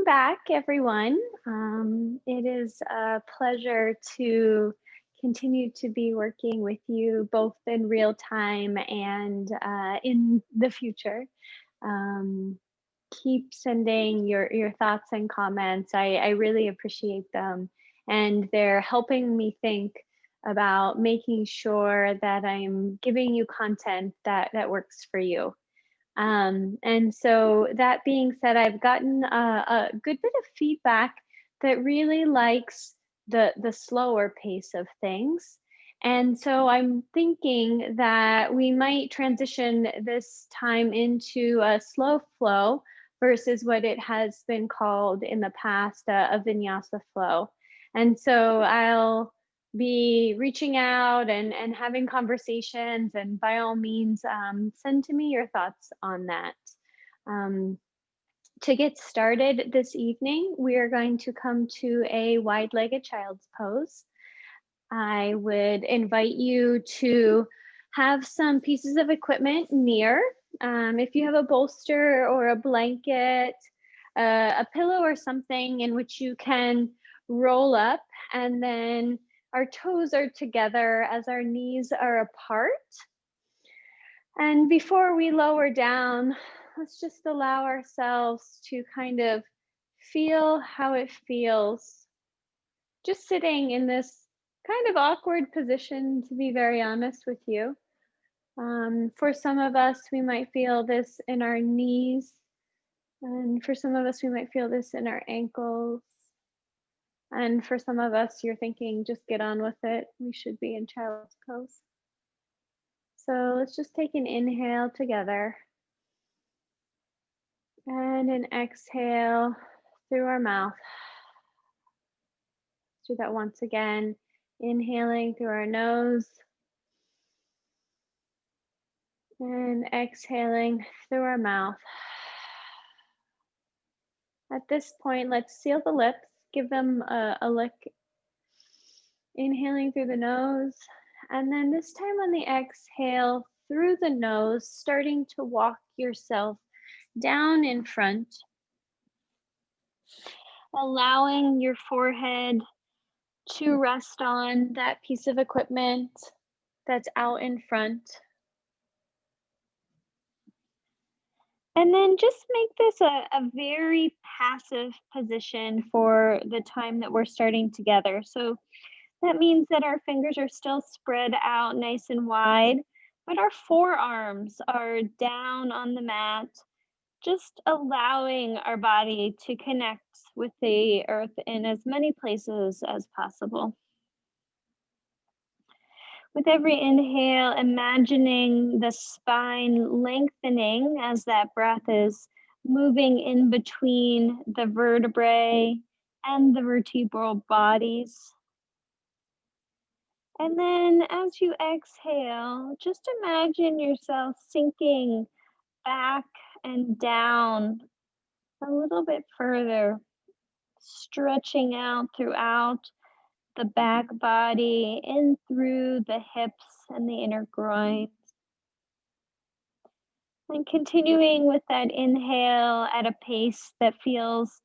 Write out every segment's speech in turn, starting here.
back, everyone. It is a pleasure to continue to be working with you both in real time and in the future. Um, Keep sending your thoughts and comments. I really appreciate them, and they're helping me think about making sure that I'm giving you content that works for you. And so that being said, I've gotten a good bit of feedback that really likes the slower pace of things. And so I'm thinking that we might transition this time into a slow flow versus what it has been called in the past, a vinyasa flow. And so I'll be reaching out and having conversations, and by all means, send to me your thoughts on that. Um, to get started this evening, we are going to come to a wide-legged child's pose. I would invite you to have some pieces of equipment near. If you have a bolster or a blanket, a pillow or something in which you can roll up, and then our toes are together as our knees are apart. And before we lower down, let's just allow ourselves to kind of feel how it feels just sitting in this kind of awkward position, to be very honest with you. For some of us, we might feel this in our knees, and for some of us, we might feel this in our ankles. And for some of us, you're thinking, just get on with it. We should be in child's pose. So let's just take an inhale together and an exhale through our mouth. Let's do that once again. Inhaling through our nose and exhaling through our mouth. At this point, let's seal the lips, give them a lick. Inhaling through the nose, and then this time on the exhale, through the nose, starting to walk yourself down in front, allowing your forehead to rest on that piece of equipment that's out in front. And then just make this a very passive position for the time that we're starting together. So that means that our fingers are still spread out nice and wide, but our forearms are down on the mat, just allowing our body to connect with the earth in as many places as possible. With every inhale, imagining the spine lengthening as that breath is moving in between the vertebrae and the vertebral bodies. And then as you exhale, just imagine yourself sinking back and down a little bit further, stretching out throughout the back body, in through the hips and the inner groin. And continuing with that inhale at a pace that feels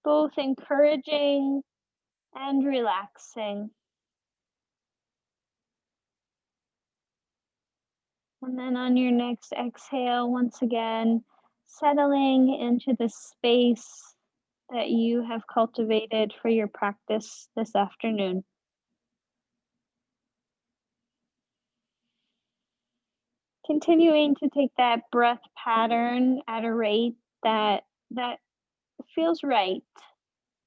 both encouraging and relaxing. And then on your next exhale, once again, settling into the space that you have cultivated for your practice this afternoon. Continuing to take that breath pattern at a rate that feels right,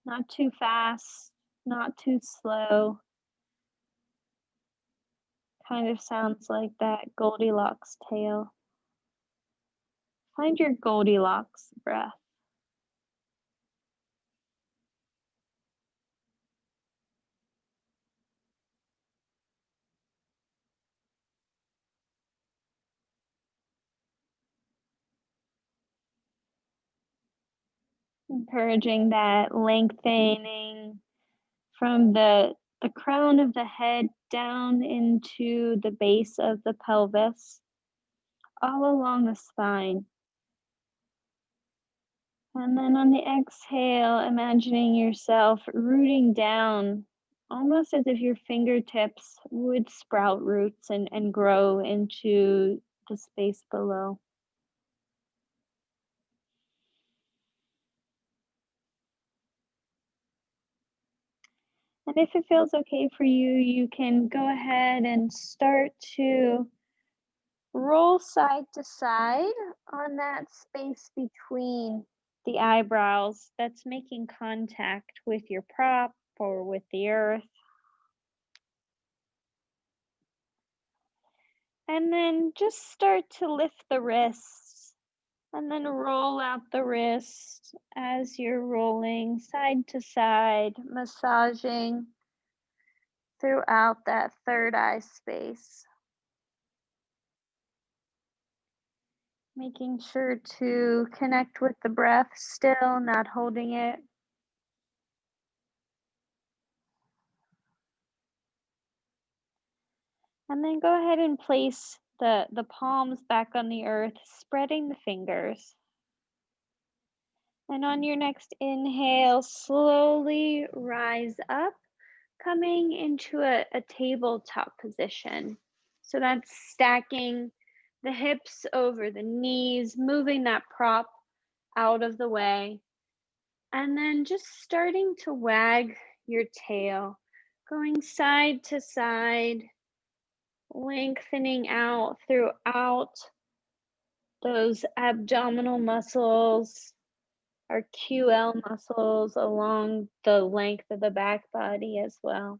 not too fast, not too slow. Kind of sounds like that Goldilocks tale. Find your Goldilocks breath. Encouraging that lengthening from the crown of the head down into the base of the pelvis, all along the spine. And then on the exhale, imagining yourself rooting down, almost as if your fingertips would sprout roots and grow into the space below. And if it feels okay for you, you can go ahead and start to roll side to side on that space between the eyebrows that's making contact with your prop or with the earth. And then just start to lift the wrists and then roll out the wrist as you're rolling side to side, massaging throughout that third eye space. Making sure to connect with the breath still, not holding it. And then go ahead and place the palms back on the earth, spreading the fingers. And on your next inhale, slowly rise up, coming into a tabletop position. So that's stacking the hips over the knees, moving that prop out of the way. And then just starting to wag your tail, going side to side, lengthening out throughout those abdominal muscles, our QL muscles along the length of the back body as well.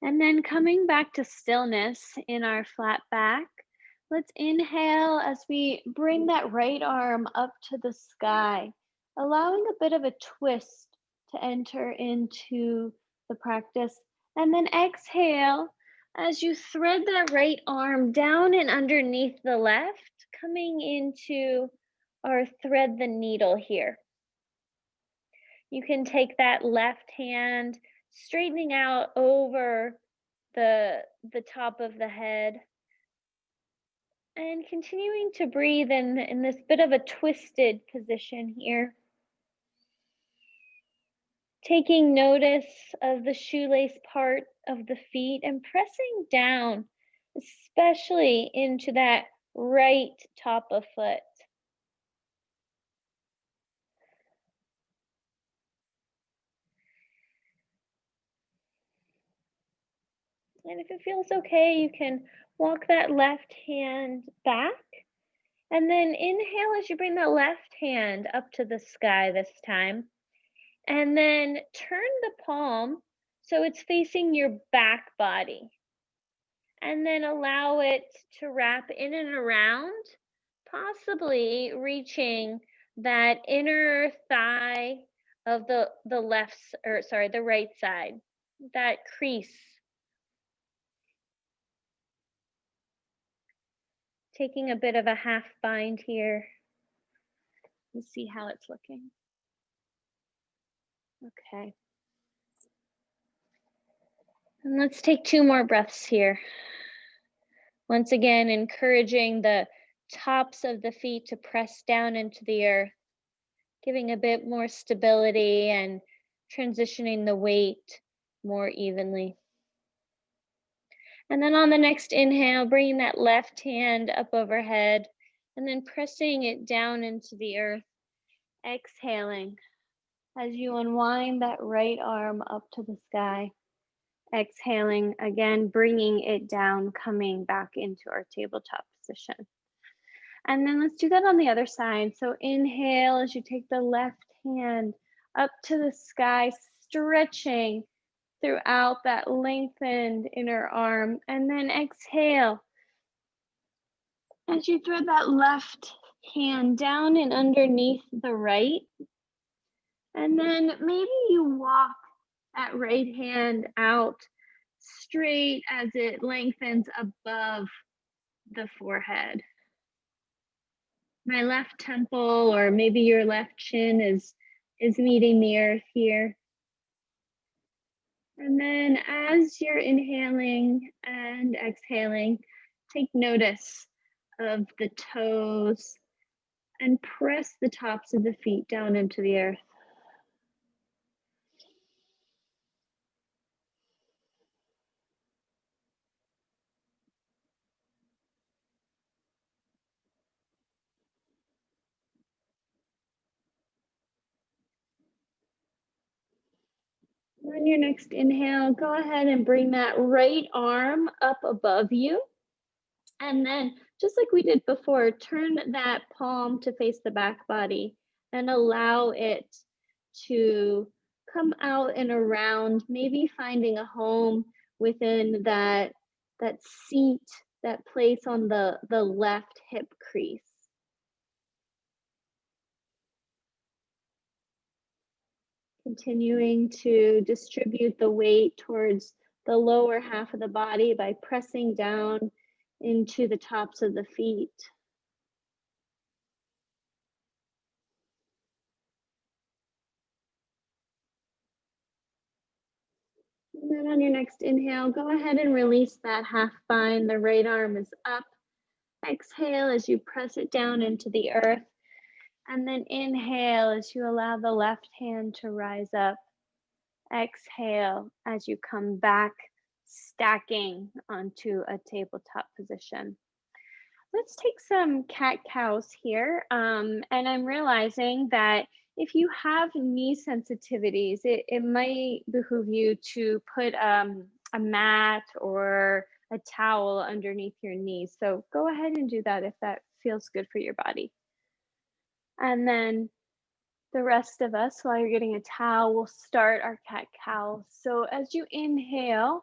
And then coming back to stillness in our flat back, let's inhale as we bring that right arm up to the sky, allowing a bit of a twist to enter into the practice. And then exhale as you thread that right arm down and underneath the left, coming into our thread the needle here. You can take that left hand, straightening out over the top of the head, and continuing to breathe in this bit of a twisted position here. Taking notice of the shoelace part of the feet and pressing down, especially into that right top of foot. And if it feels okay, you can walk that left hand back. And then inhale as you bring the left hand up to the sky this time. And then turn the palm so it's facing your back body. And then allow it to wrap in and around, possibly reaching that inner thigh of the left, or sorry, the right side, that crease. Taking a bit of a half bind here. You see how it's looking. Okay. And let's take 2 more breaths here. Once again, encouraging the tops of the feet to press down into the earth, giving a bit more stability and transitioning the weight more evenly. And then on the next inhale, bringing that left hand up overhead and then pressing it down into the earth. Exhaling as you unwind that right arm up to the sky. Exhaling again, bringing it down, coming back into our tabletop position. And then let's do that on the other side. So inhale as you take the left hand up to the sky, stretching throughout that lengthened inner arm. And then exhale as you thread that left hand down and underneath the right. And then maybe you walk that right hand out straight as it lengthens above the forehead. My left temple or maybe your left chin is meeting the earth here. And then as you're inhaling and exhaling, take notice of the toes and press the tops of the feet down into the earth. On your next inhale, go ahead and bring that right arm up above you. And then, just like we did before, turn that palm to face the back body and allow it to come out and around, maybe finding a home within that seat, that place on the left hip crease. Continuing to distribute the weight towards the lower half of the body by pressing down into the tops of the feet. And then on your next inhale, go ahead and release that half bind. The right arm is up. Exhale as you press it down into the earth. And then inhale as you allow the left hand to rise up. Exhale as you come back, stacking onto a tabletop position. Let's take some cat cows here. And I'm realizing that if you have knee sensitivities, it might behoove you to put a mat or a towel underneath your knees. So go ahead and do that if that feels good for your body. And then the rest of us, while you're getting a towel, we'll start our cat cow. So as you inhale,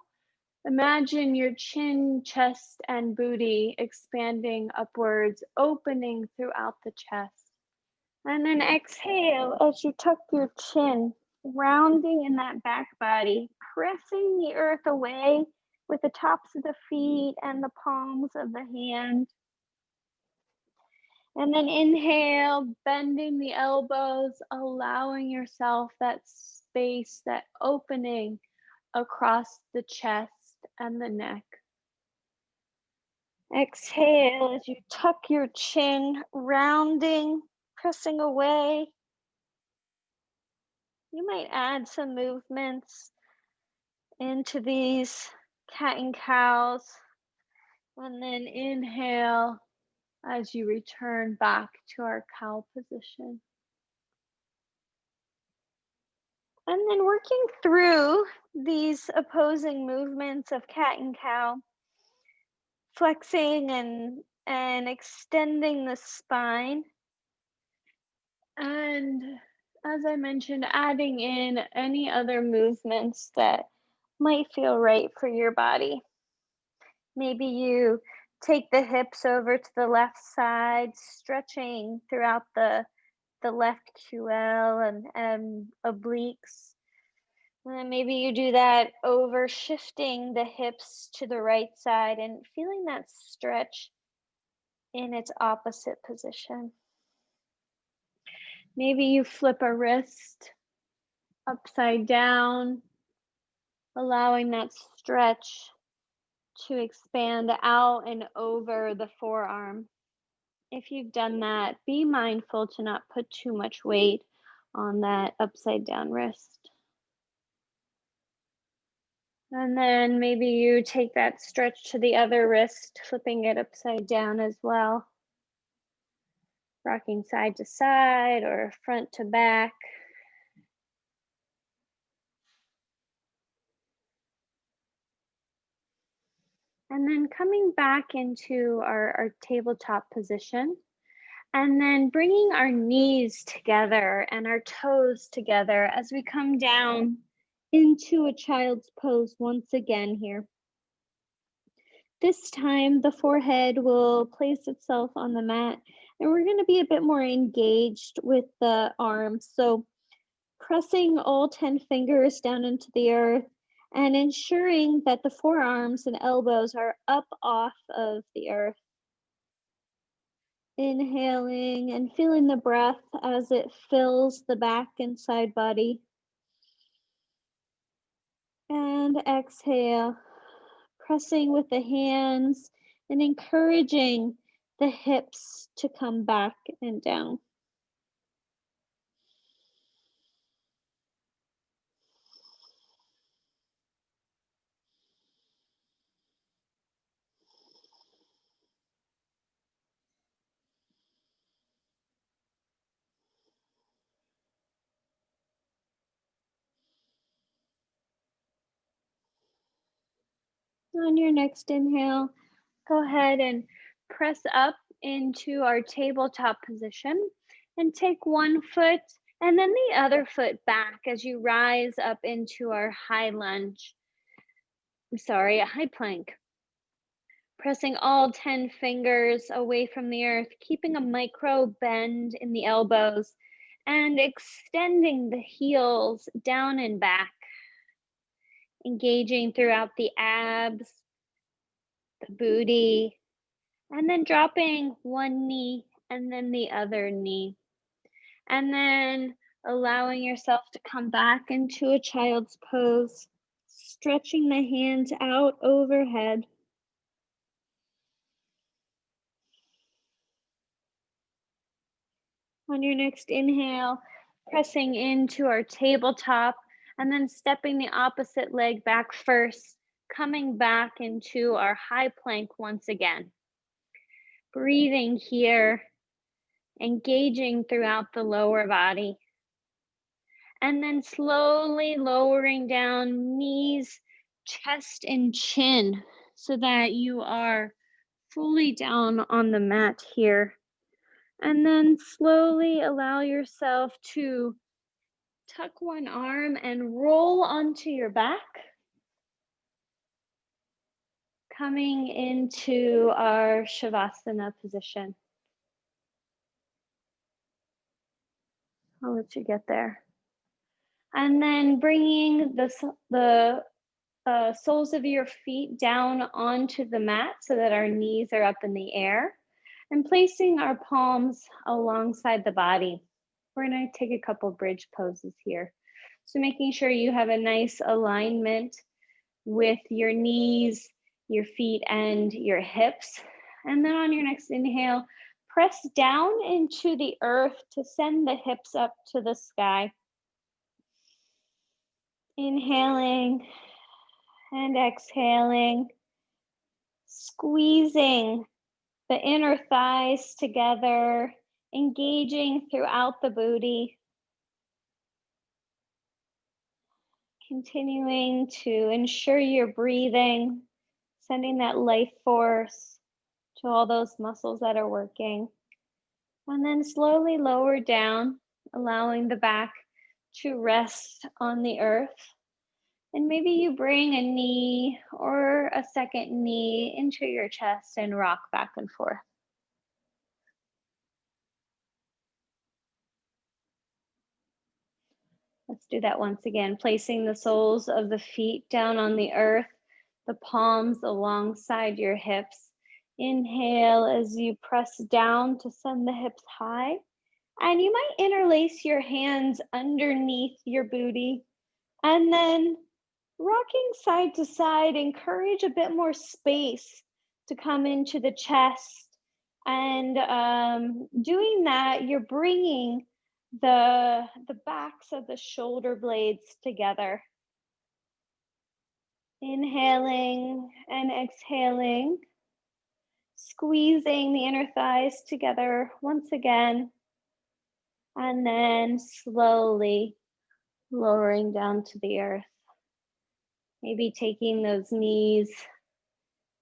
imagine your chin, chest, and booty expanding upwards, opening throughout the chest. And then exhale as you tuck your chin, rounding in that back body, pressing the earth away with the tops of the feet and the palms of the hand. And then inhale, bending the elbows, allowing yourself that space, that opening across the chest and the neck. Exhale as you tuck your chin, rounding, pressing away. You might add some movements into these cat and cows. And then inhale as you return back to our cow position. And then working through these opposing movements of cat and cow, flexing and extending the spine. And as I mentioned, adding in any other movements that might feel right for your body. Maybe you take the hips over to the left side, stretching throughout the left QL and obliques. And then maybe you do that over shifting the hips to the right side and feeling that stretch in its opposite position. Maybe you flip a wrist upside down, allowing that stretch to expand out and over the forearm. If you've done that, be mindful to not put too much weight on that upside down wrist. And then maybe you take that stretch to the other wrist, flipping it upside down as well. Rocking side to side or front to back. And then coming back into our tabletop position. And then bringing our knees together and our toes together as we come down into a child's pose once again here. This time the forehead will place itself on the mat and we're going to be a bit more engaged with the arms. So pressing all 10 fingers down into the earth and ensuring that the forearms and elbows are up off of the earth. Inhaling and feeling the breath as it fills the back and side body. And exhale, pressing with the hands and encouraging the hips to come back and down. On your next inhale, go ahead and press up into our tabletop position and take one foot and then the other foot back as you rise up into our high lunge. A high plank. Pressing all 10 fingers away from the earth, keeping a micro bend in the elbows and extending the heels down and back, engaging throughout the abs, the booty, and then dropping one knee and then the other knee. And then allowing yourself to come back into a child's pose, stretching the hands out overhead. On your next inhale, pressing into our tabletop and then stepping the opposite leg back first, coming back into our high plank once again. Breathing here, engaging throughout the lower body. And then slowly lowering down knees, chest, and chin so that you are fully down on the mat here. And then slowly allow yourself to tuck one arm and roll onto your back, coming into our Shavasana position. I'll let you get there. And then bringing the soles of your feet down onto the mat so that our knees are up in the air, and placing our palms alongside the body. We're going to take a couple bridge poses here. So making sure you have a nice alignment with your knees, your feet, and your hips. And then on your next inhale, press down into the earth to send the hips up to the sky. Inhaling and exhaling, squeezing the inner thighs together, engaging throughout the booty. Continuing to ensure you're breathing, sending that life force to all those muscles that are working. And then slowly lower down, allowing the back to rest on the earth. And maybe you bring a knee or a second knee into your chest and rock back and forth. Let's do that once again, placing the soles of the feet down on the earth, the palms alongside your hips. Inhale as you press down to send the hips high. And you might interlace your hands underneath your booty. And then rocking side to side, encourage a bit more space to come into the chest. And doing that, you're bringing the backs of the shoulder blades together. Inhaling and exhaling, squeezing the inner thighs together once again, and then slowly lowering down to the earth. Maybe taking those knees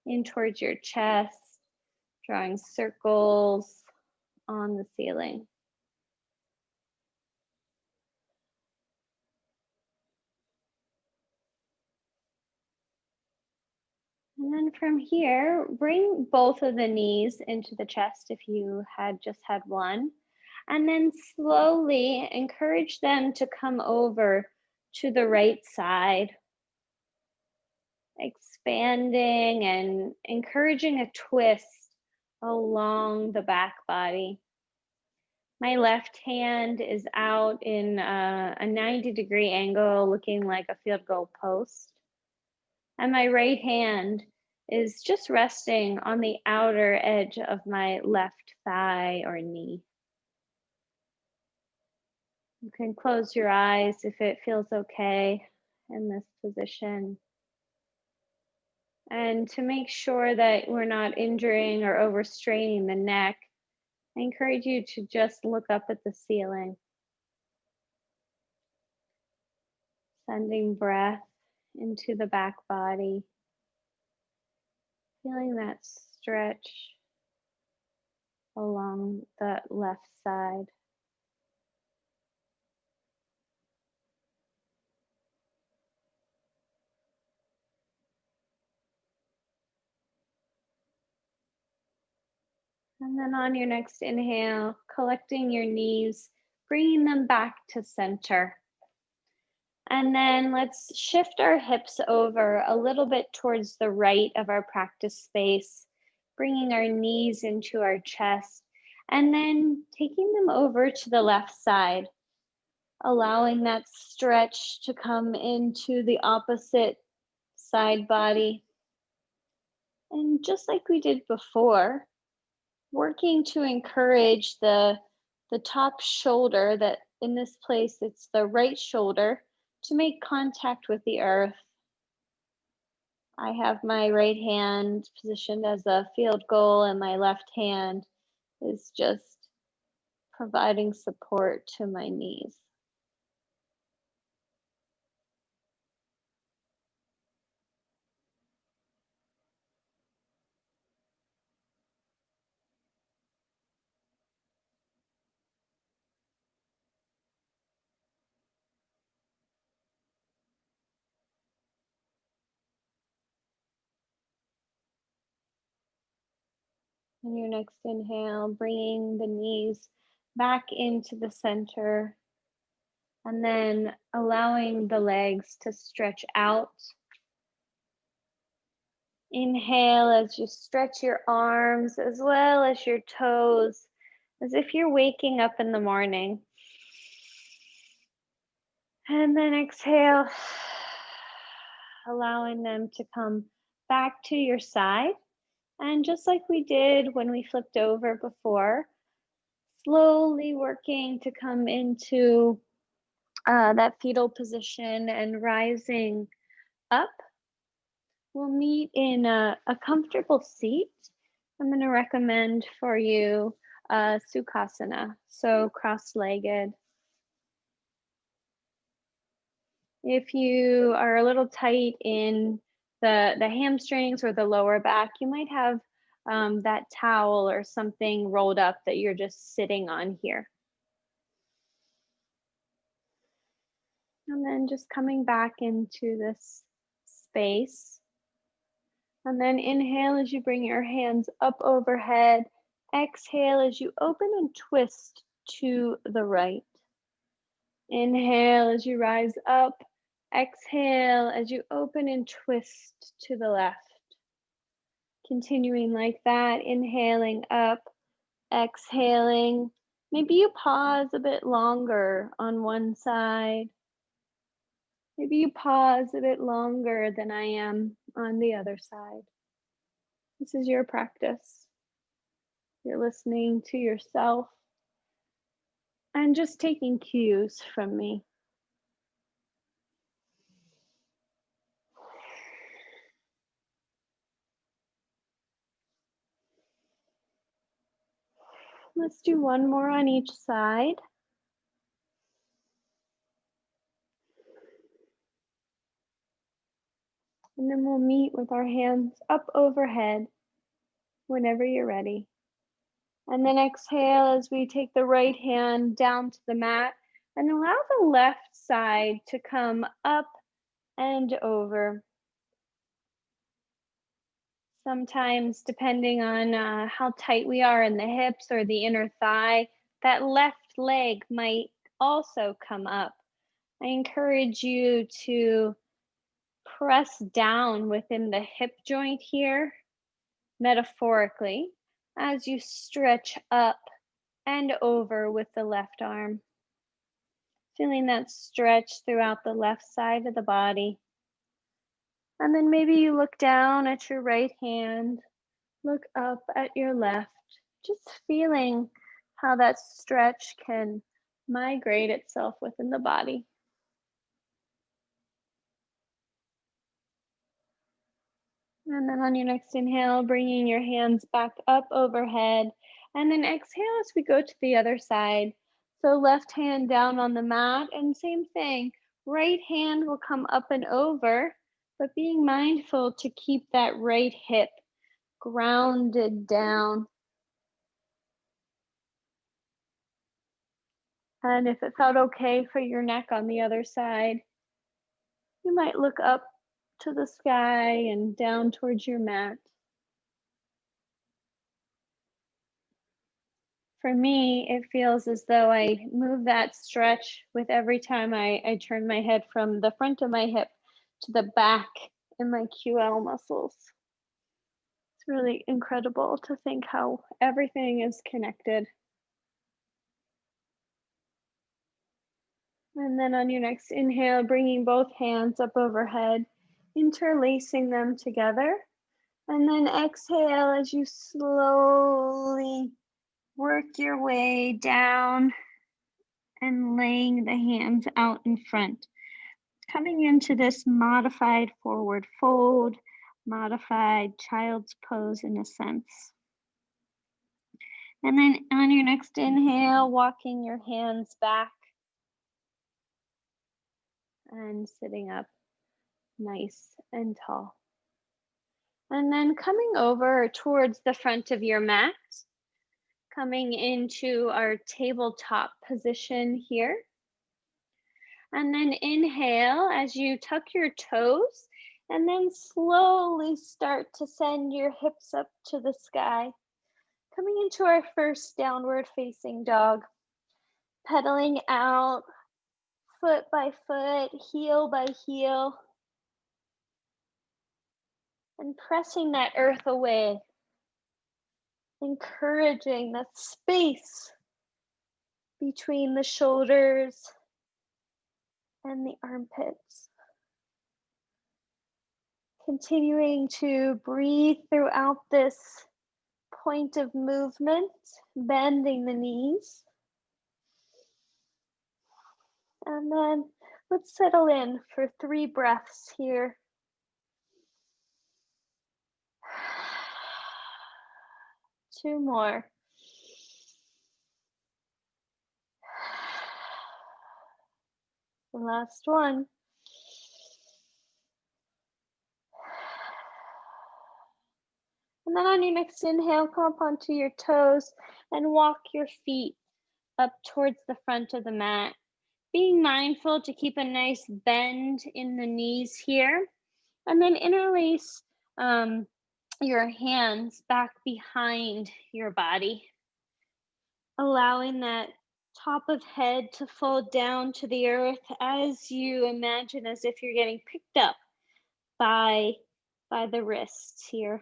in towards your chest, drawing circles on the ceiling. And then from here, bring both of the knees into the chest if you had just had one. And then slowly encourage them to come over to the right side, expanding and encouraging a twist along the back body. My left hand is out in a 90-degree angle, looking like a field goal post. And my right hand is just resting on the outer edge of my left thigh or knee. You can close your eyes if it feels okay in this position. And to make sure that we're not injuring or overstraining the neck, I encourage you to just look up at the ceiling, sending breath into the back body, feeling that stretch along the left side. And then on your next inhale, collecting your knees, bringing them back to center. And then let's shift our hips over a little bit towards the right of our practice space, bringing our knees into our chest, and then taking them over to the left side, allowing that stretch to come into the opposite side body. And just like we did before, working to encourage the top shoulder, that in this place it's the right shoulder, to make contact with the earth. I have my right hand positioned as a field goal and my left hand is just providing support to my knees. On your next inhale, bringing the knees back into the center and then allowing the legs to stretch out. Inhale as you stretch your arms as well as your toes, as if you're waking up in the morning. And then exhale, allowing them to come back to your side. And just like we did when we flipped over before, slowly working to come into that fetal position and rising up. We'll meet in a comfortable seat. I'm going to recommend for you Sukhasana, so cross-legged. If you are a little tight in the hamstrings or the lower back, you might have that towel or something rolled up that you're just sitting on here. And then just coming back into this space. And then inhale as you bring your hands up overhead. Exhale as you open and twist to the right. Inhale as you rise up. Exhale as you open and twist to the left. Continuing like that, inhaling up, exhaling. Maybe you pause a bit longer on one side. Maybe you pause a bit longer than I am on the other side. This is your practice. You're listening to yourself and just taking cues from me. Let's do one more on each side. And then we'll meet with our hands up overhead whenever you're ready. And then exhale as we take the right hand down to the mat and allow the left side to come up and over. Sometimes, depending on how tight we are in the hips or the inner thigh, that left leg might also come up. I encourage you to press down within the hip joint here, metaphorically, as you stretch up and over with the left arm. Feeling that stretch throughout the left side of the body. And then maybe you look down at your right hand, look up at your left, just feeling how that stretch can migrate itself within the body. And then on your next inhale, bringing your hands back up overhead. And then exhale as we go to the other side. So left hand down on the mat, and same thing. Right hand will come up and over, but being mindful to keep that right hip grounded down. And if it felt okay for your neck on the other side, you might look up to the sky and down towards your mat. For me, it feels as though I move that stretch with every time I turn my head from the front of my hip to the back in my QL muscles. It's really incredible to think how everything is connected. And then on your next inhale, bringing both hands up overhead, interlacing them together. And then exhale as you slowly work your way down and laying the hands out in front. Coming into this modified forward fold, modified child's pose in a sense. And then on your next inhale, walking your hands back and sitting up nice and tall. And then coming over towards the front of your mat, coming into our tabletop position here. And then inhale as you tuck your toes, and then slowly start to send your hips up to the sky. Coming into our first downward facing dog, pedaling out foot by foot, heel by heel, and pressing that earth away, encouraging that space between the shoulders and the armpits. Continuing to breathe throughout this point of movement, bending the knees. And then let's settle in for 3 breaths here. Two more. The last one. And then on your next inhale, come up onto your toes and walk your feet up towards the front of the mat. Being mindful to keep a nice bend in the knees here. And then interlace your hands back behind your body, allowing that top of head to fold down to the earth as you imagine as if you're getting picked up by the wrists here.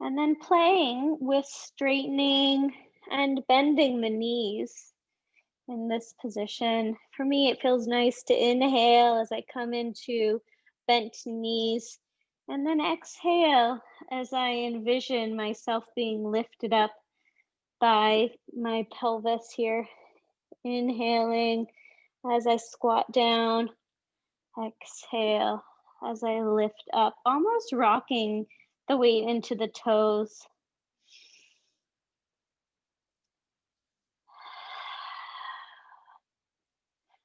And then playing with straightening and bending the knees in this position. For me, it feels nice to inhale as I come into bent knees, and then exhale as I envision myself being lifted up by my pelvis here. Inhaling as I squat down, exhale as I lift up, almost rocking the weight into the toes.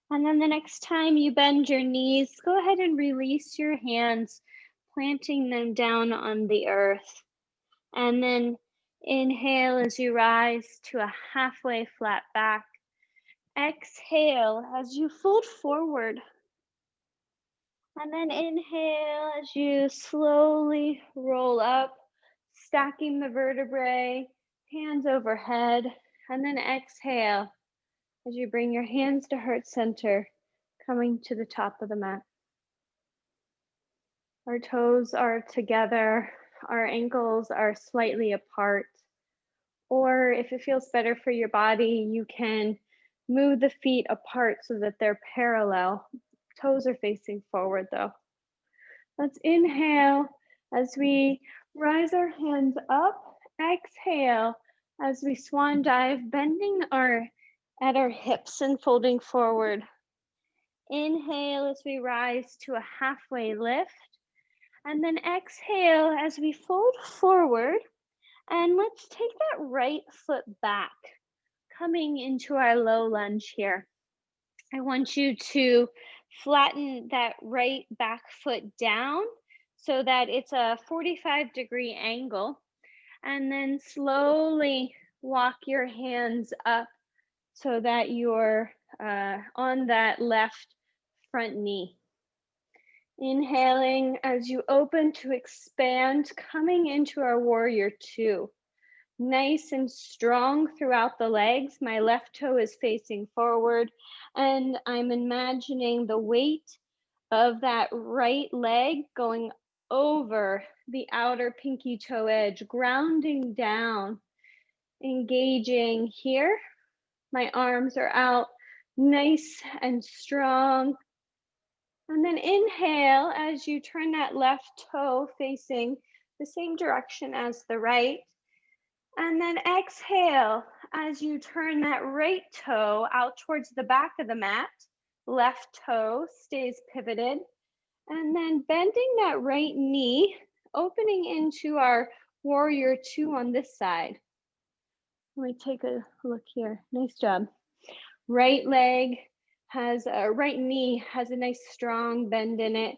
And then the next time you bend your knees, go ahead and release your hands, planting them down on the earth. And then inhale as you rise to a halfway flat back. Exhale as you fold forward. And then inhale as you slowly roll up, stacking the vertebrae, hands overhead. And then exhale as you bring your hands to heart center, coming to the top of the mat. Our toes are together, our ankles are slightly apart. Or if it feels better for your body, you can move the feet apart so that they're parallel. Toes are facing forward though. Let's inhale as we rise our hands up. Exhale as we swan dive, bending at our hips and folding forward. Inhale as we rise to a halfway lift. And then exhale as we fold forward. And let's take that right foot back, coming into our low lunge here. I want you to flatten that right back foot down so that it's a 45-degree angle. And then slowly walk your hands up so that you're on that left front knee. Inhaling as you open to expand, coming into our warrior two. Nice and strong throughout the legs. My left toe is facing forward, and I'm imagining the weight of that right leg going over the outer pinky toe edge, grounding down, engaging here. My arms are out, nice and strong. And then inhale as you turn that left toe facing the same direction as the right. And then exhale as you turn that right toe out towards the back of the mat. Left toe stays pivoted. And then bending that right knee, opening into our warrior two on this side. Let me take a look here. Nice job. Right knee has a nice strong bend in it.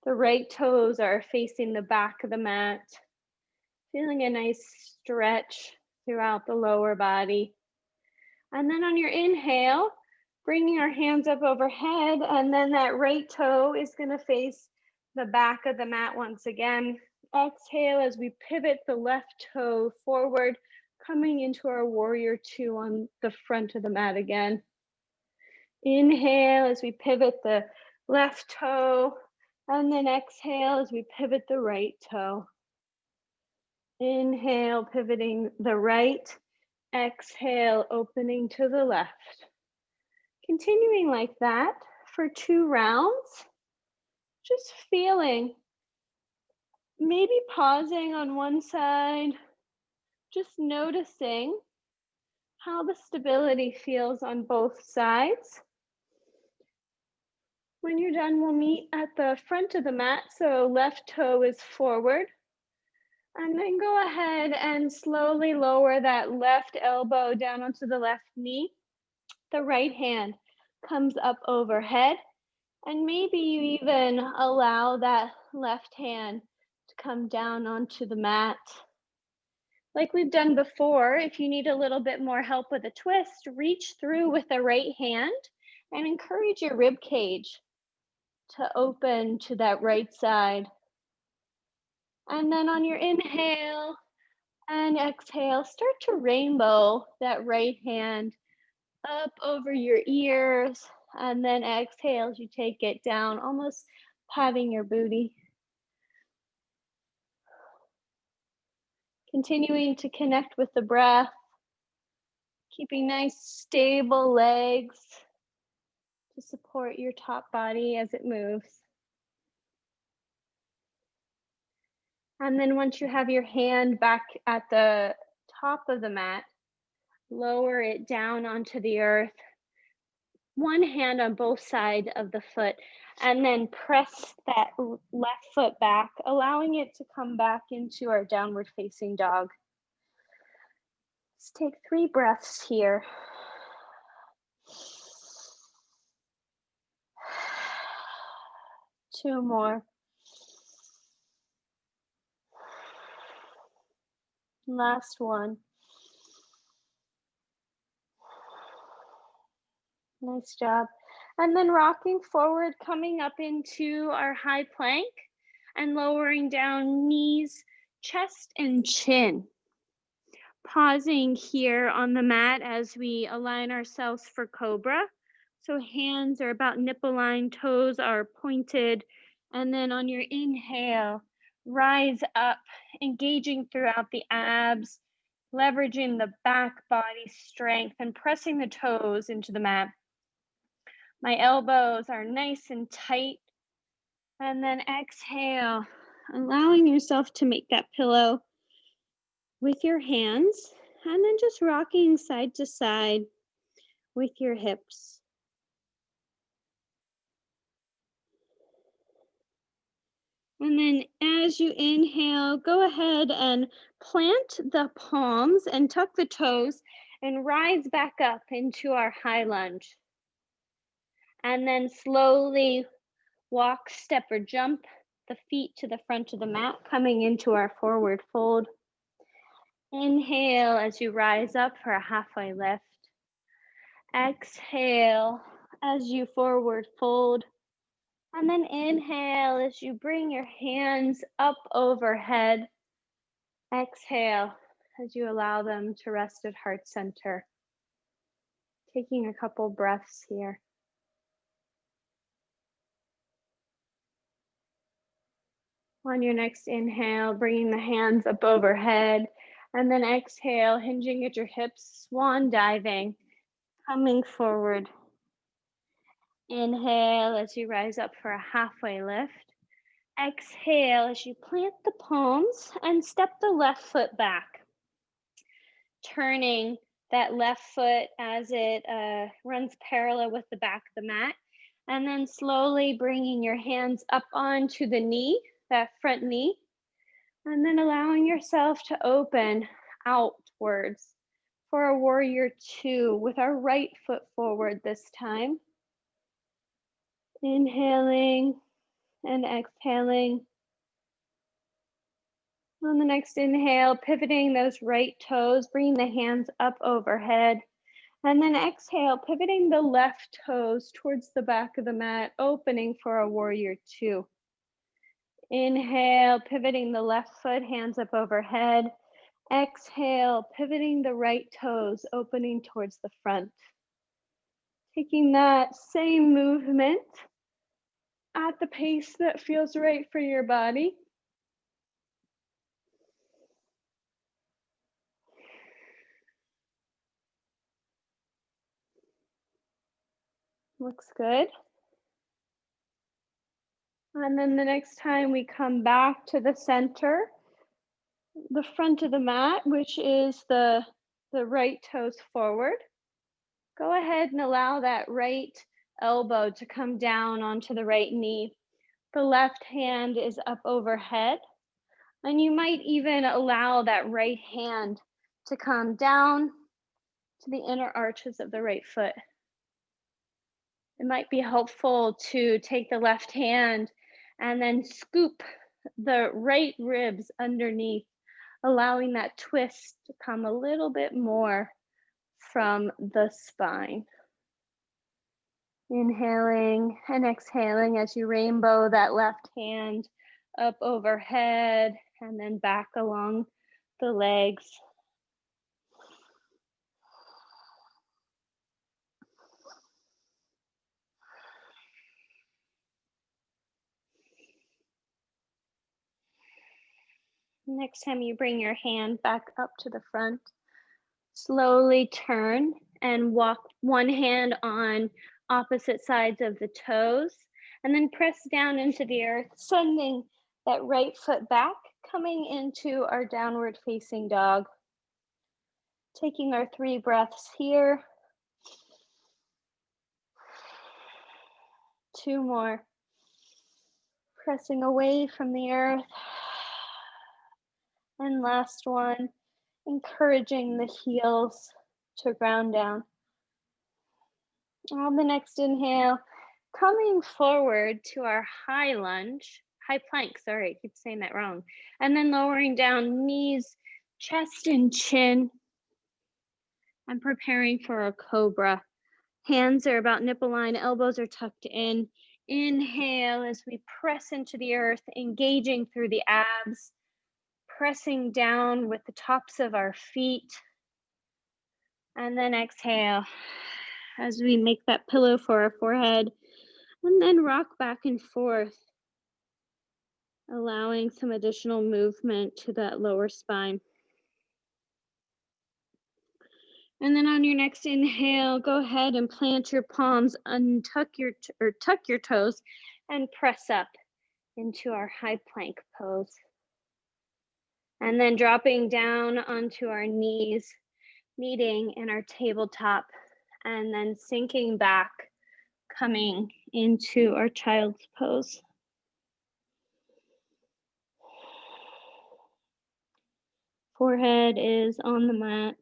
The right toes are facing the back of the mat. Feeling a nice stretch throughout the lower body. And then on your inhale, bringing our hands up overhead, and then that right toe is going to face the back of the mat once again. Exhale as we pivot the left toe forward, coming into our warrior two on the front of the mat again. Inhale as we pivot the left toe, and then exhale as we pivot the right toe. Inhale, pivoting the right. Exhale, opening to the left. Continuing like that for 2 rounds. Just feeling, maybe pausing on one side, just noticing how the stability feels on both sides. When you're done, we'll meet at the front of the mat, so left toe is forward. And then go ahead and slowly lower that left elbow down onto the left knee. The right hand comes up overhead, and maybe you even allow that left hand to come down onto the mat. Like we've done before, if you need a little bit more help with a twist, reach through with the right hand and encourage your rib cage to open to that right side. And then on your inhale and exhale, start to rainbow that right hand up over your ears. And then exhale as you take it down, almost patting your booty. Continuing to connect with the breath, keeping nice stable legs to support your top body as it moves. And then once you have your hand back at the top of the mat, lower it down onto the earth. One hand on both sides of the foot, and then press that left foot back, allowing it to come back into our downward facing dog. Let's take 3 breaths here. Two more. Last one. Nice job. And then rocking forward, coming up into our high plank and lowering down knees, chest, and chin. Pausing here on the mat as we align ourselves for cobra. So hands are about nipple line, toes are pointed. And then on your inhale, rise up, engaging throughout the abs, leveraging the back body strength and pressing the toes into the mat. My elbows are nice and tight. And then exhale, allowing yourself to make that pillow with your hands, and then just rocking side to side with your hips. And then as you inhale, go ahead and plant the palms and tuck the toes and rise back up into our high lunge. And then slowly walk, step, or jump the feet to the front of the mat, coming into our forward fold. Inhale as you rise up for a halfway lift. Exhale as you forward fold. And then inhale as you bring your hands up overhead. Exhale as you allow them to rest at heart center. Taking a couple breaths here. On your next inhale, bringing the hands up overhead. And then exhale, hinging at your hips, swan diving, coming forward. Inhale as you rise up for a halfway lift. Exhale as you plant the palms and step the left foot back. Turning that left foot as it runs parallel with the back of the mat. And then slowly bringing your hands up onto the knee, that front knee. And then allowing yourself to open outwards for a warrior two with our right foot forward this time. Inhaling and exhaling. On the next inhale, pivoting those right toes, bringing the hands up overhead. And then exhale, pivoting the left toes towards the back of the mat, opening for a warrior two. Inhale, pivoting the left foot, hands up overhead. Exhale, pivoting the right toes, opening towards the front. Taking that same movement at the pace that feels right for your body. Looks good. And then the next time we come back to the center, the front of the mat, which is the right toes forward. Go ahead and allow that right elbow to come down onto the right knee. The left hand is up overhead. And you might even allow that right hand to come down to the inner arches of the right foot. It might be helpful to take the left hand and then scoop the right ribs underneath, allowing that twist to come a little bit more from the spine. Inhaling and exhaling as you rainbow that left hand up overhead and then back along the legs. Next time you bring your hand back up to the front, slowly turn and walk one hand on opposite sides of the toes, and then press down into the earth, sending that right foot back, coming into our downward facing dog. Taking our 3 breaths here. 2 more. Pressing away from the earth. And last one, encouraging the heels to ground down. On the next inhale, coming forward to our high plank, sorry, I keep saying that wrong. And then lowering down knees, chest and chin, and preparing for a cobra. Hands are about nipple line, elbows are tucked in. Inhale as we press into the earth, engaging through the abs, pressing down with the tops of our feet. And then exhale as we make that pillow for our forehead, and then rock back and forth, allowing some additional movement to that lower spine. And then on your next inhale, go ahead and plant your palms, tuck your toes, and press up. into our high plank pose. And then dropping down onto our knees, meeting in our tabletop, and then sinking back, coming into our child's pose. Forehead is on the mat.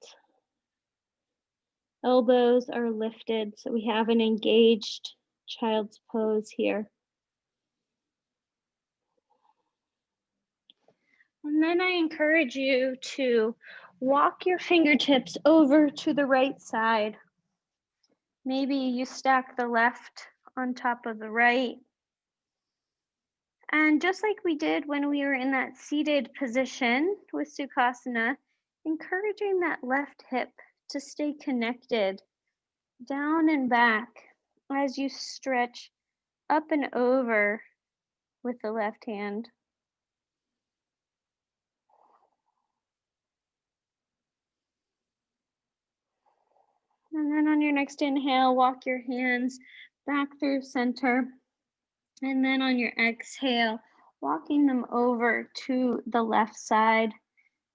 Elbows are lifted, so we have an engaged child's pose here. And then I encourage you to walk your fingertips over to the right side. Maybe you stack the left on top of the right. And just like we did when we were in that seated position with Sukhasana, encouraging that left hip to stay connected down and back as you stretch up and over with the left hand. And then on your next inhale, walk your hands back through center. And then on your exhale, walking them over to the left side,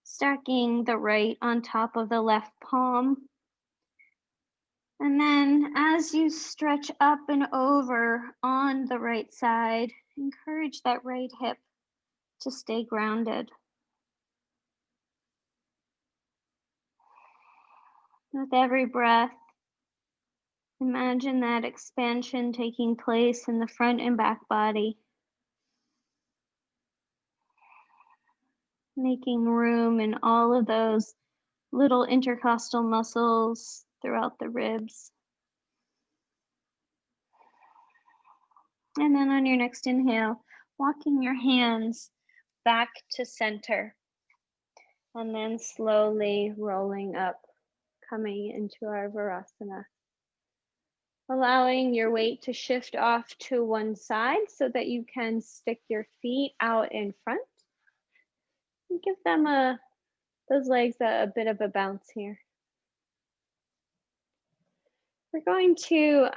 stacking the right on top of the left palm. And then as you stretch up and over on the right side, encourage that right hip to stay grounded. With every breath, imagine that expansion taking place in the front and back body, making room in all of those little intercostal muscles throughout the ribs. And then on your next inhale, walking your hands back to center, and then slowly rolling up, coming into our Virasana. Allowing your weight to shift off to one side so that you can stick your feet out in front. And give them those legs a bit of a bounce here. We're going to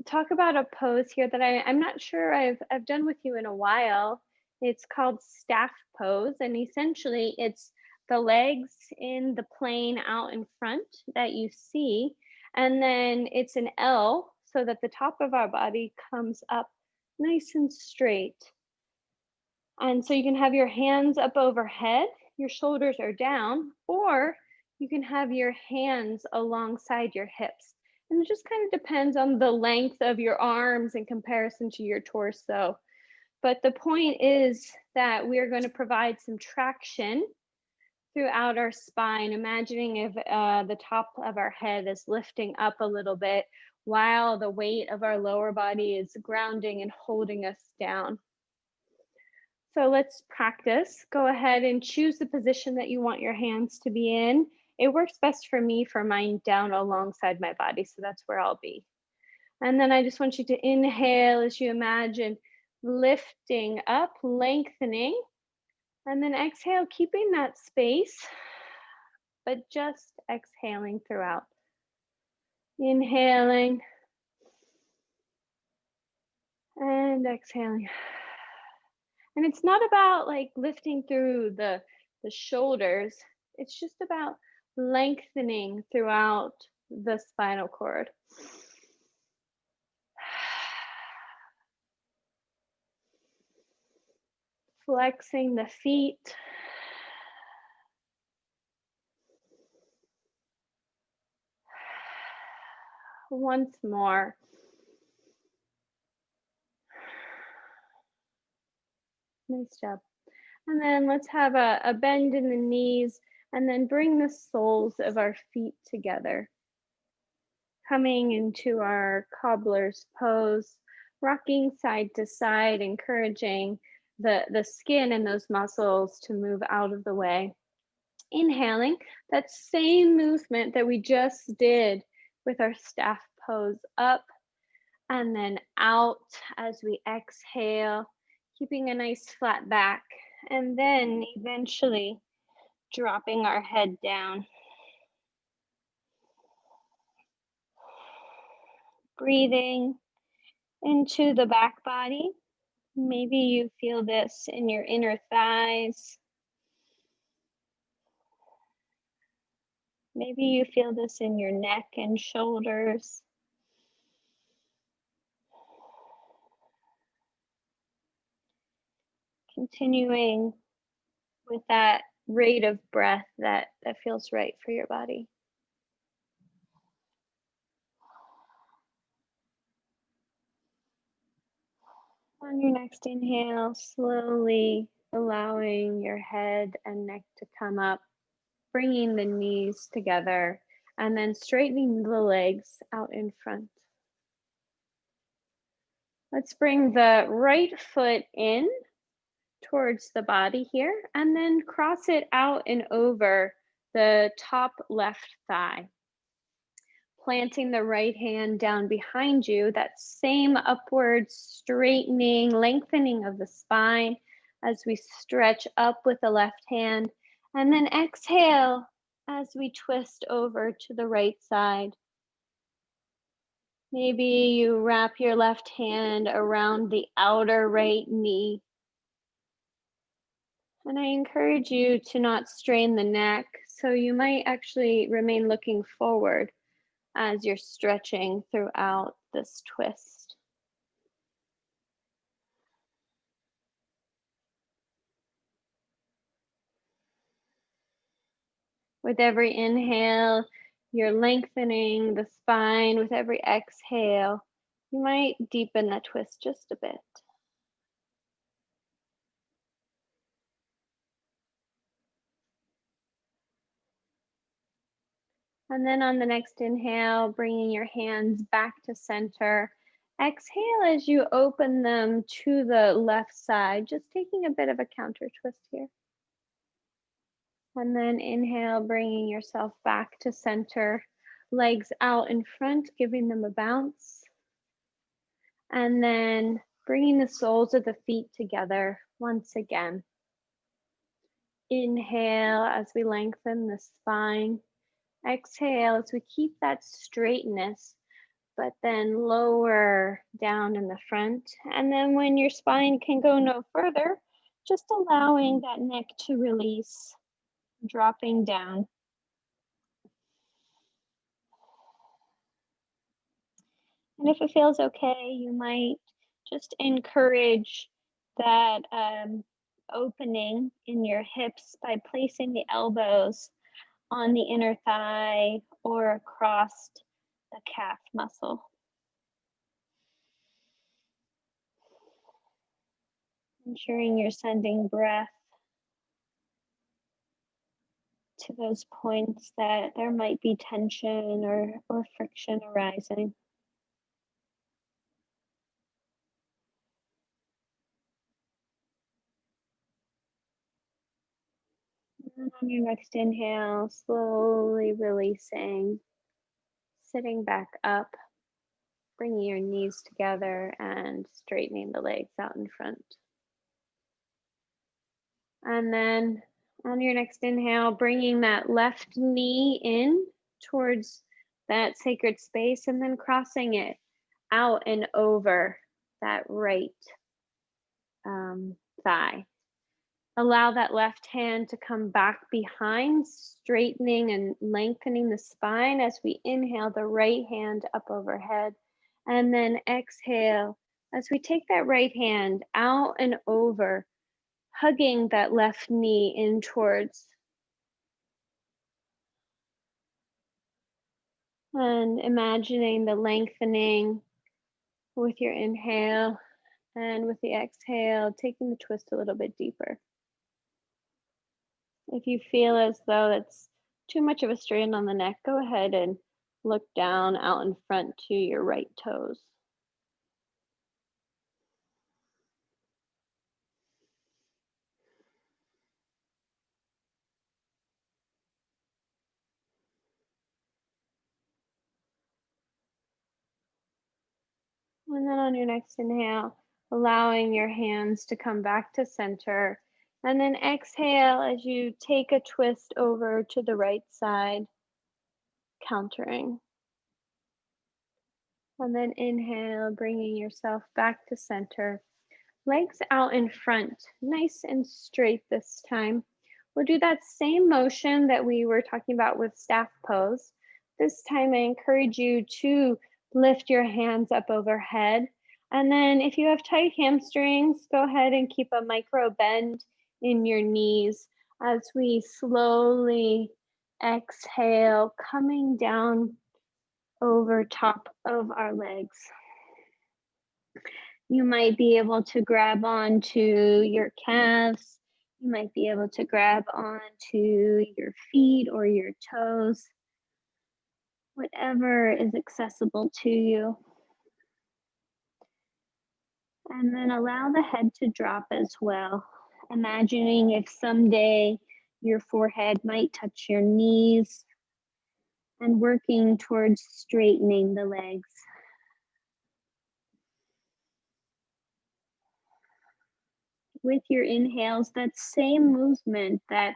talk about a pose here that I'm not sure I've done with you in a while. It's called staff pose, and essentially it's the legs in the plane out in front that you see, and then it's an L so that the top of our body comes up nice and straight. And so you can have your hands up overhead, your shoulders are down, or you can have your hands alongside your hips. And it just kind of depends on the length of your arms in comparison to your torso. But the point is that we are going to provide some traction throughout our spine, imagining if the top of our head is lifting up a little bit while the weight of our lower body is grounding and holding us down. So let's practice. Go ahead and choose the position that you want your hands to be in. It works best for me for mine down alongside my body, so that's where I'll be. And then I just want you to inhale as you imagine lifting up, lengthening, and then exhale, keeping that space, but just exhaling throughout. Inhaling and exhaling. And it's not about like lifting through the shoulders. It's just about lengthening throughout the spinal cord. Flexing the feet. Once more. Nice job. And then let's have a bend in the knees and then bring the soles of our feet together. Coming into our cobbler's pose, rocking side to side, encouraging the skin and those muscles to move out of the way. Inhaling, that same movement that we just did with our staff pose, up and then out as we exhale, keeping a nice flat back, and then eventually dropping our head down. Breathing into the back body, Maybe you feel this in your inner thighs. Maybe you feel this in your neck and shoulders. Continuing with that rate of breath that feels right for your body. On your next inhale, slowly allowing your head and neck to come up, bringing the knees together, and then straightening the legs out in front. Let's bring the right foot in towards the body here, and then cross it out and over the top left thigh. Planting the right hand down behind you, that same upward straightening, lengthening of the spine as we stretch up with the left hand. And then exhale as we twist over to the right side. Maybe you wrap your left hand around the outer right knee. And I encourage you to not strain the neck, so you might actually remain looking forward as you're stretching throughout this twist. With every inhale, you're lengthening the spine. With every exhale, you might deepen that twist just a bit. And then on the next inhale, bringing your hands back to center. Exhale as you open them to the left side, just taking a bit of a counter twist here. And then inhale, bringing yourself back to center, legs out in front, giving them a bounce. And then bringing the soles of the feet together once again. Inhale as we lengthen the spine. Exhale as we keep that straightness, but then lower down in the front. And then when your spine can go no further, just allowing that neck to release, dropping down. And if it feels okay, you might just encourage that opening in your hips by placing the elbows on the inner thigh or across the calf muscle. Ensuring you're sending breath to those points that there might be tension or friction arising. And on your next inhale, slowly releasing, sitting back up, bringing your knees together and straightening the legs out in front. And then on your next inhale, bringing that left knee in towards that sacred space and then crossing it out and over that right thigh. Allow that left hand to come back behind, straightening and lengthening the spine as we inhale the right hand up overhead. And then exhale as we take that right hand out and over, hugging that left knee in towards. And imagining the lengthening with your inhale, and with the exhale, taking the twist a little bit deeper. If you feel as though it's too much of a strain on the neck, go ahead and look down out in front to your right toes. And then on your next inhale, allowing your hands to come back to center. And then exhale as you take a twist over to the right side, countering. And then inhale, bringing yourself back to center, Legs out in front, nice and straight this time. We'll do that same motion that we were talking about with staff pose. This time I encourage you to lift your hands up overhead. And then if you have tight hamstrings, go ahead and keep a micro bend in your knees as we slowly exhale, coming down over top of our legs. You might be able to grab onto your calves. You might be able to grab onto your feet or your toes, whatever is accessible to you. And then allow the head to drop as well. Imagining if someday your forehead might touch your knees and working towards straightening the legs. With your inhales, that same movement, that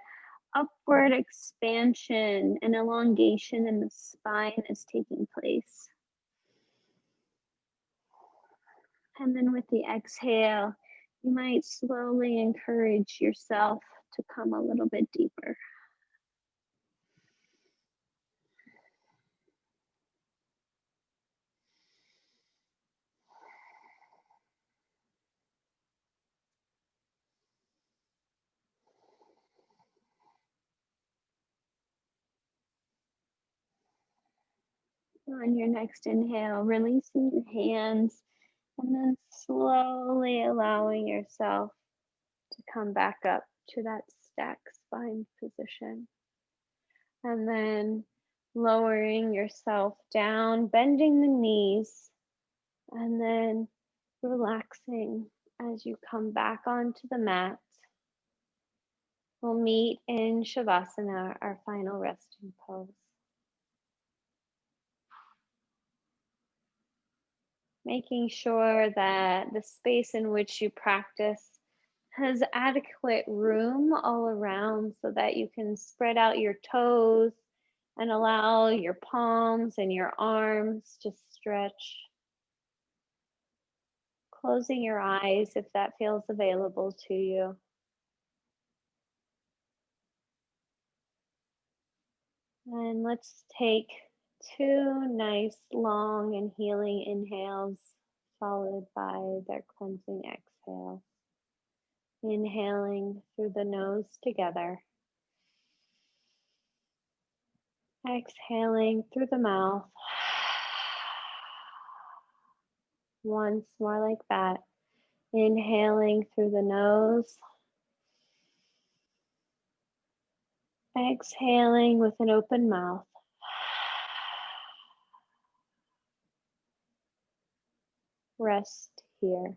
upward expansion and elongation in the spine is taking place. And then with the exhale, you might slowly encourage yourself to come a little bit deeper. On your next inhale, releasing your hands and then slowly allowing yourself to come back up to that stack spine position. And then lowering yourself down, bending the knees, and then relaxing as you come back onto the mat. We'll meet in Shavasana, our final resting pose. Making sure that the space in which you practice has adequate room all around so that you can spread out your toes and allow your palms and your arms to stretch. Closing your eyes if that feels available to you. And let's take two nice, long, and healing inhales, followed by their cleansing exhales. Inhaling through the nose together. Exhaling through the mouth. Once more like that. Inhaling through the nose. Exhaling with an open mouth. Rest here.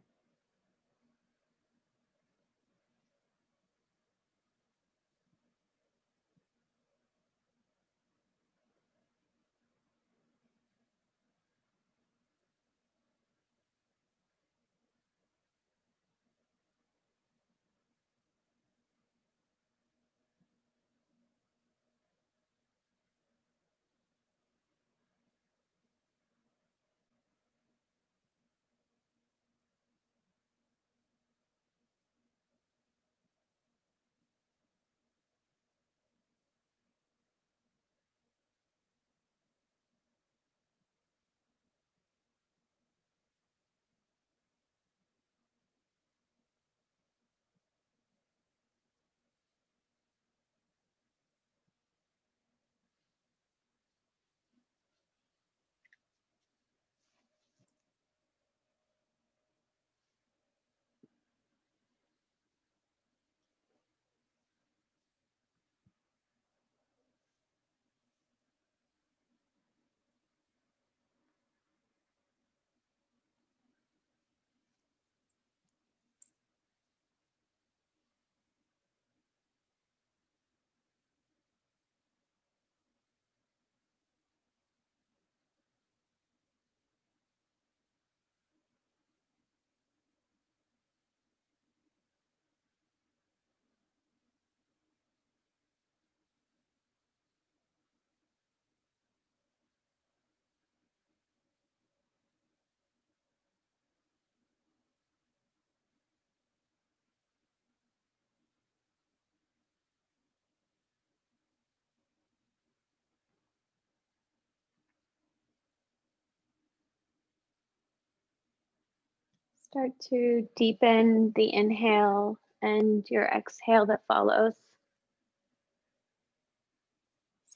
Start to deepen the inhale and your exhale that follows.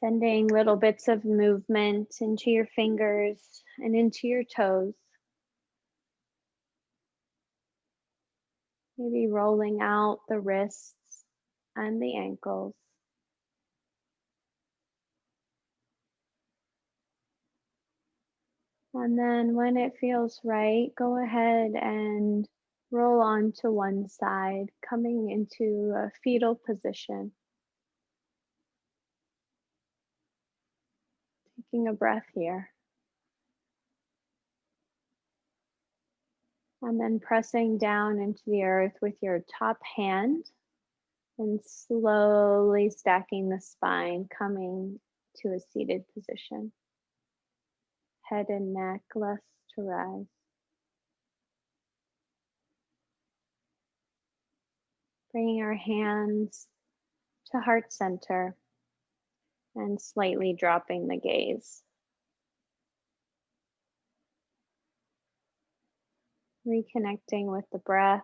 Sending little bits of movement into your fingers and into your toes. Maybe rolling out the wrists and the ankles. And then when it feels right, go ahead and roll onto one side, coming into a fetal position. Taking a breath here. And then pressing down into the earth with your top hand and slowly stacking the spine, coming to a seated position. Head and neck less to rise. Bringing our hands to heart center and slightly dropping the gaze. Reconnecting with the breath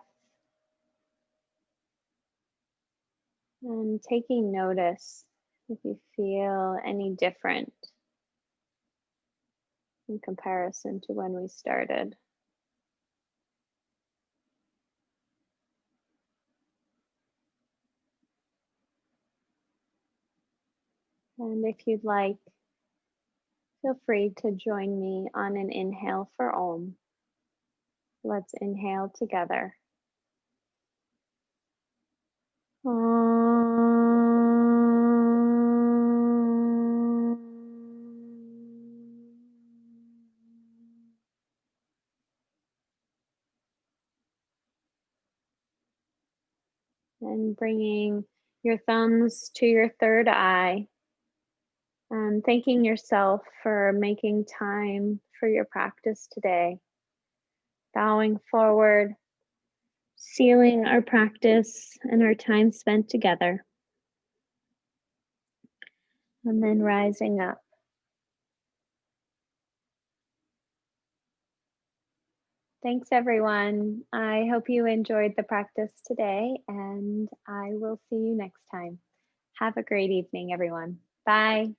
and taking notice if you feel any different in comparison to when we started. And if you'd like, feel free to join me on an inhale for Om. Let's inhale together. And bringing your thumbs to your third eye and thanking yourself for making time for your practice today. Bowing forward, sealing our practice and our time spent together. And then rising up. Thanks, everyone. I hope you enjoyed the practice today, and I will see you next time. Have a great evening, everyone. Bye.